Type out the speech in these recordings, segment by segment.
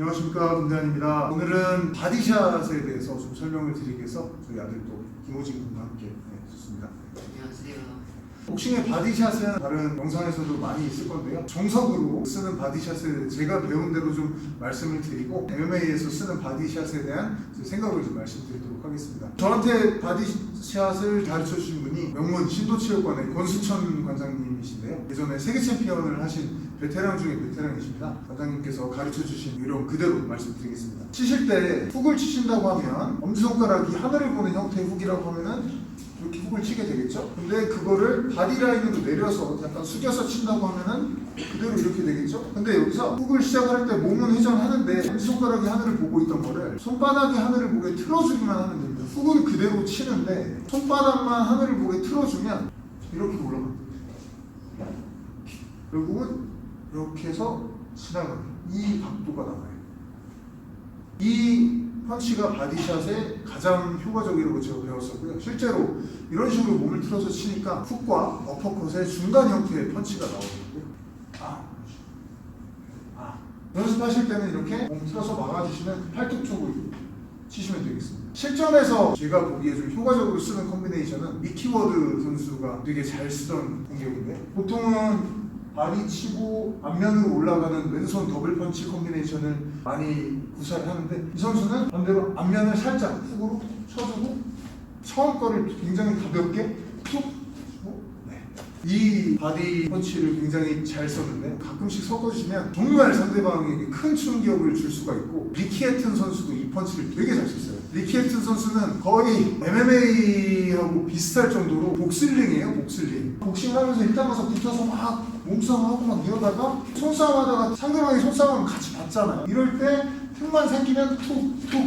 안녕하십니까, 김대한입니다. 오늘은 바디샷에 대해서 좀 설명을 드리기 위해서 저희 아들 또 김호진 군과 함께 좋습니다. 안녕하세요. 복싱의 바디샷은 다른 영상에서도 많이 있을 건데요, 정석으로 쓰는 바디샷을 제가 배운 대로 좀 말씀을 드리고 MMA에서 쓰는 바디샷에 대한 생각을 좀 말씀드리도록 하겠습니다. 저한테 바디샷을 가르쳐 주신 분이 명문 신도체육관의 권수천 관장님이신데요, 예전에 세계 챔피언을 하신 베테랑 중에 베테랑이십니다. 관장님께서 가르쳐 주신 이론 그대로 말씀드리겠습니다. 치실 때 훅을 치신다고 하면 엄지손가락이 하늘을 보는 형태의 훅이라고 하면은 이렇게 훅을 치게 되겠죠. 근데 그거를 바디라인으로 내려서 약간 숙여서 친다고 하면은 그대로 이렇게 되겠죠. 근데 여기서 훅을 시작할 때 몸은 회전하는데 엄지손가락이 하늘을 보고 있던 거를 손바닥이 하늘을 보게 틀어주기만 하면 됩니다. 훅은 그대로 치는데 손바닥만 하늘을 보게 틀어주면 이렇게 올라갑니다. 결국은 이렇게 해서 지나가요. 이 각도가 나와요. 이 펀치가 바디샷에 가장 효과적이라고 제가 배웠었고요. 실제로 이런 식으로 몸을 틀어서 치니까 훅과 어퍼컷의 중간 형태의 펀치가 나오거든요. 연습하실 때는 이렇게 몸 틀어서 막아주시면 팔뚝 쪽으로 치시면 되겠습니다. 실전에서 제가 보기에 좀 효과적으로 쓰는 컨비네이션은 미키 워드 선수가 되게 잘 쓰던 공격인데, 보통은 바디 치고 앞면으로 올라가는 왼손 더블 펀치 컨비네이션을 많이 구사를 하는데, 이 선수는 반대로 앞면을 살짝 훅으로 쳐주고 처음 거를 굉장히 가볍게 툭 치고, 이 바디 펀치를 굉장히 잘 썼는데, 가끔씩 섞어주시면 정말 상대방에게 큰 충격을 줄 수가 있고, 리키 해튼 선수도 이 펀치를 되게 잘 썼어요. 리키 해튼 선수는 거의 MMA하고 비슷할 정도로 복슬링이에요. 복싱하면서 일단 가서 붙어서 막 몸싸움하고 막 이러다가 손싸움하다가 상대방이 손싸움하면 같이 받잖아요. 이럴 때 틈만 생기면 툭툭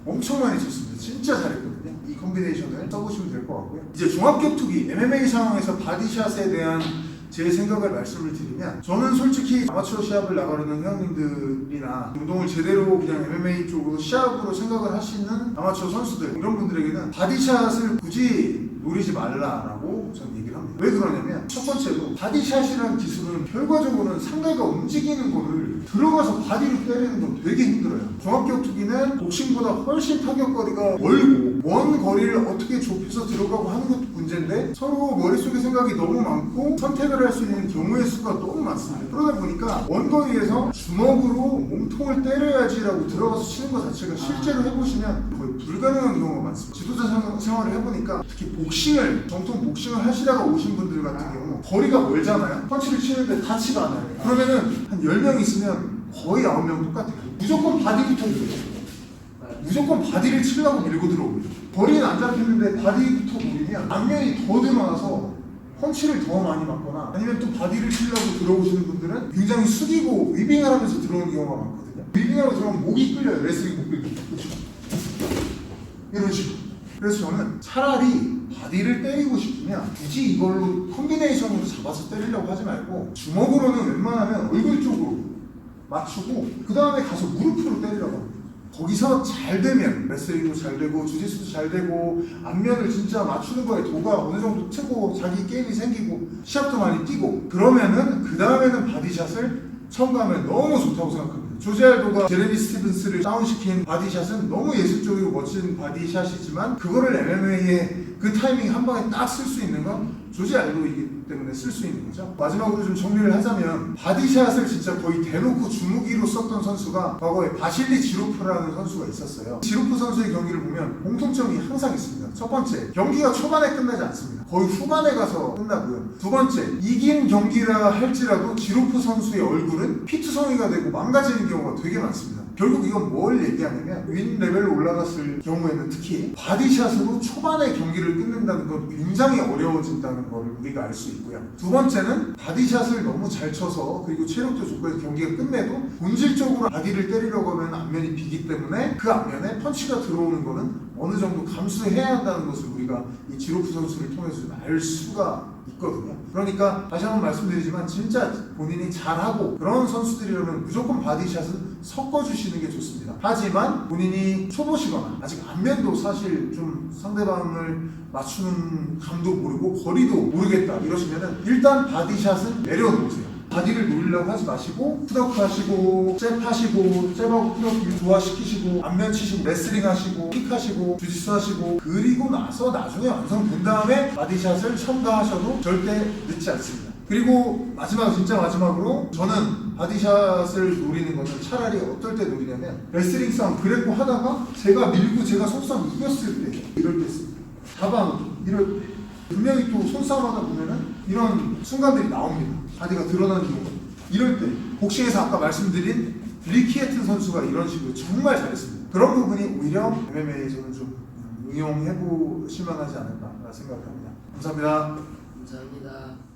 엄청 많이 쳤습니다. 진짜 잘했거든요. 이 컨비네이션을 써보시면 될 것 같고요. 이제 종합격투기 MMA 상황에서 바디샷에 대한 제 생각을 말씀을 드리면, 저는 솔직히 아마추어 시합을 나가려는 회원님들이나 운동을 제대로 그냥 MMA 쪽으로 시합으로 생각을 하시는 아마추어 선수들, 이런 분들에게는 바디샷을 굳이 노리지 말라라고 저는 얘기를 합니다. 왜 그러냐면, 첫 번째로 바디샷이라는 기술은 결과적으로는 상대가 움직이는 거를 들어가서 바디로 때리는 건 되게 힘들어요. 종합격투기는 복싱보다 훨씬 타격거리가 멀고 먼 거리를 어떻게 좁혀서 들어가고 하는 것도 문제인데, 서로 머릿속에 생각이 너무 많고 선택을 할 수 있는 경우의 수가 너무 많습니다. 그러다 보니까 원거리에서 주먹으로 몸통을 때려야지라고 들어가서 치는 것 자체가 실제로 해보시면 거의 불가능한 경우가 많습니다. 지도자 생활을 해보니까 특히 복싱을, 정통 복싱을 하시다가 오신 분들 같은 경우 거리가 멀잖아요. 펀치를 치는데 닿지가 않아요. 그러면은 한 10명 있으면 거의 9명 똑같아요. 무조건 바디부터 들어요. 무조건 바디를 치려고 밀고 들어오죠. 거리는 안 잡히는데 바디부터 노리면 앞면이 더 드러나서 펀치를 더 많이 맞거나, 아니면 또 바디를 치려고 들어오시는 분들은 굉장히 숙이고 위빙을 하면서 들어오는 경우가 많거든요. 위빙하고 들어오면 목이 끌려요. 레슬링 목 끌리고. 그렇죠? 이런 식으로. 그래서 저는 차라리 바디를 때리고 싶으면 굳이 이걸로 컨비네이션으로 잡아서 때리려고 하지 말고, 주먹으로는 웬만하면 얼굴 쪽으로 맞추고 그 다음에 가서 무릎으로 때리려고 합니다. 거기서 잘 되면 레슬링도 잘 되고 주짓수도 잘 되고 앞면을 진짜 맞추는 거에 도가 어느 정도 트고 자기 게임이 생기고 시합도 많이 뛰고, 그러면은 그 다음에는 바디샷을 첨가하면 너무 좋다고 생각합니다. 조지 알도가 제레미 스티븐스를 다운시킨 바디샷은 너무 예술적이고 멋진 바디샷이지만, 그거를 MMA에 그 타이밍 한 방에 딱 쓸 수 있는 건 조지 알도이기 때문에 쓸 수 있는 거죠. 마지막으로 좀 정리를 하자면, 바디샷을 진짜 거의 대놓고 주무기로 썼던 선수가 과거에 바실리 지루프라는 선수가 있었어요. 지루프 선수의 경기를 보면 공통점이 항상 있습니다. 첫 번째, 경기가 초반에 끝나지 않습니다. 거의 후반에 가서 끝나고요. 두 번째, 이긴 경기라 할지라도 지루프 선수의 얼굴은 피투성이가 되고 망가지는 경우가 되게 많습니다. 결국 이건 뭘 얘기하냐면, 윈 레벨로 올라갔을 경우에는 특히 바디샷으로 초반에 경기를 끝낸다는 건 굉장히 어려워진다는 걸 우리가 알 수 있고요. 두 번째는 바디샷을 너무 잘 쳐서, 그리고 체력도 좋고 해서 경기가 끝내도 본질적으로 바디를 때리려고 하면 앞면이 비기 때문에 그 앞면에 펀치가 들어오는 거는 어느 정도 감수해야 한다는 것을 우리가 이 지로프 선수를 통해서 알 수가 있거든요. 그러니까 다시 한번 말씀드리지만, 진짜 본인이 잘하고 그런 선수들이라면 무조건 바디샷은 섞어주시는 게 좋습니다. 하지만 본인이 초보시거나 아직 안면도 사실 좀 상대방을 맞추는 감도 모르고 거리도 모르겠다 이러시면은 일단 바디샷은 내려놓으세요. 바디를 노리려고 하지 마시고 푸드업 하시고 잽 하시고 잽하고 푸드업 조화시키시고 안면 치시고 레슬링 하시고 킥 하시고 주짓수 하시고 그리고 나서 나중에 완성된 다음에 바디샷을 첨가하셔도 절대 늦지 않습니다. 그리고 마지막 진짜 마지막으로 저는 바디샷을 노리는 거는 차라리 어떨 때 노리냐면 레슬링 싸움 그랬고 하다가 제가 밀고 제가 손싸움 이겼을 때 이럴 때 씁니다. 다방 이럴 때 분명히 또 손싸움 하다 보면은 이런 순간들이 나옵니다. 바디가 드러나는 경우 이럴 때 복싱에서 아까 말씀드린 리키에튼 선수가 이런 식으로 정말 잘했습니다. 그런 부분이 오히려 MMA에서는 좀 응용해 보실 만하지 않을까 생각합니다. 감사합니다. 감사합니다.